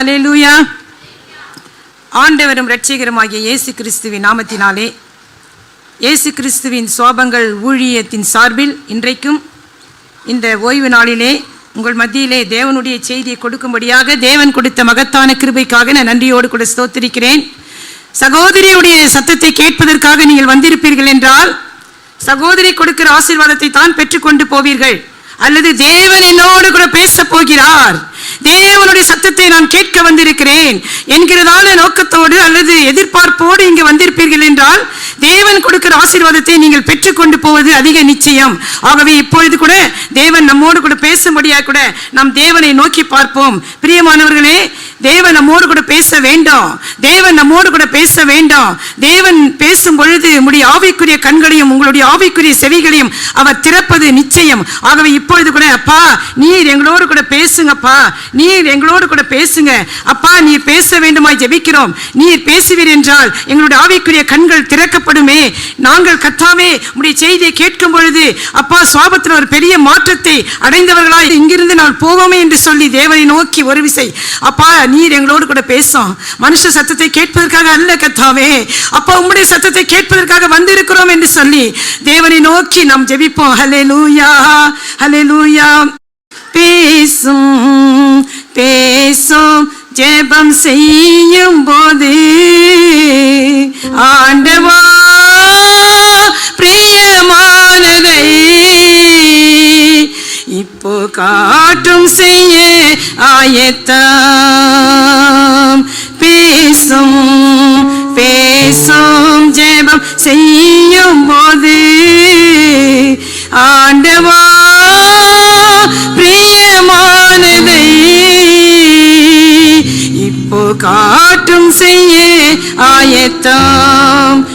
அல்லேலூயா. ஆண்டவரும் இரட்சகருமாகிய இயேசு கிறிஸ்துவின் நாமத்தினாலே இயேசு கிறிஸ்துவின் சுவாபங்கள் ஊழியத்தின் சார்பில் இன்றைக்கும் இந்த ஓய்வு நாளிலே உங்கள் மத்தியிலே தேவனுடைய செய்தியை கொடுக்கும்படியாக தேவன் கொடுத்த மகத்தான கிருபைக்காக நான் நன்றியோடு கூட ஸ்தோத்திரிக்கிறேன். சகோதரியுடைய சத்தத்தை கேட்பதற்காக நீங்கள் வந்திருப்பீர்கள் என்றால் சகோதரி கொடுக்கிற ஆசீர்வாதத்தை தான் பெற்றுக்கொண்டு போவீர்கள், அல்லது தேவன் என்னோடு கூட பேச போகிறார், தேவனுடைய சத்தத்தை நான் கேட்க வந்திருக்கிறேன் என்கிறதான நோக்கத்தோடு அல்லது எதிர்பார்ப்போடு இங்கு வந்திருப்பீர்கள் என்றால் தேவன் கொடுக்கிற ஆசீர்வாதத்தை நீங்கள் பெற்றுக்கொண்டு போவது அதிக நிச்சயம். ஆகவே இப்பொழுது கூட தேவன் நம்மோடு கூட பேசும்படியாக கூட நாம் தேவனை நோக்கி பார்ப்போம். பிரியமானவர்களே, தேவன் நம்மோடு கூட பேச வேண்டும், தேவன் நம்மோடு கூட பேச வேண்டும். தேவன் பேசும் பொழுது உங்களுடைய ஆவிக்குரிய கண்களையும் உங்களுடைய ஆவிக்குரிய செவிகளையும் அவர் திறப்பது நிச்சயம். ஆகவே இப்பொழுது கூட அப்பா நீர் எங்களோடு கூட பேசுங்கப்பா, நீர் எங்களோடு கூட பேசுங்க அப்பா, நீர் பேச வேண்டுமாய் ஜெபிக்கிறோம். நீர் பேசுவீர் என்றால் எங்களுடைய ஆவிக்குரிய கண்கள் திறக்கப்படுமே. நாங்கள் கர்த்தாவே உம்முடைய செய்தியை கேட்கும் பொழுது அப்பா சுவாபத்தில் ஒரு பெரிய மாற்றத்தை அடைந்தவர்களாய் இங்கிருந்து நான் போவோமே என்று சொல்லி தேவனை நோக்கி ஒரு விசை அப்பா நீர் எங்களோடு கூட பேசும். மனுஷ சத்தத்தை கேட்பதற்காக அல்ல கர்த்தாவே, அப்பா உம்முடைய சத்தத்தை கேட்பதற்காக வந்திருக்கிறோம் என்று சொல்லி தேவனை நோக்கி நாம் ஜெபிப்போம். ஹல்லேலூயா, ஹல்லேலூயா. பேசும் பேசும் ஜெபம் செய்யும் போது ஆண்டவா பிரியமானதை இப்போ காட்டும் செய்ய ஆயத்தம். பேசும் பேசும் ஜெபம் செய்யும் போது ஆண்டவா பிரியமானதை இப்போ காட்டும் செய்ய ஆயத்தம்.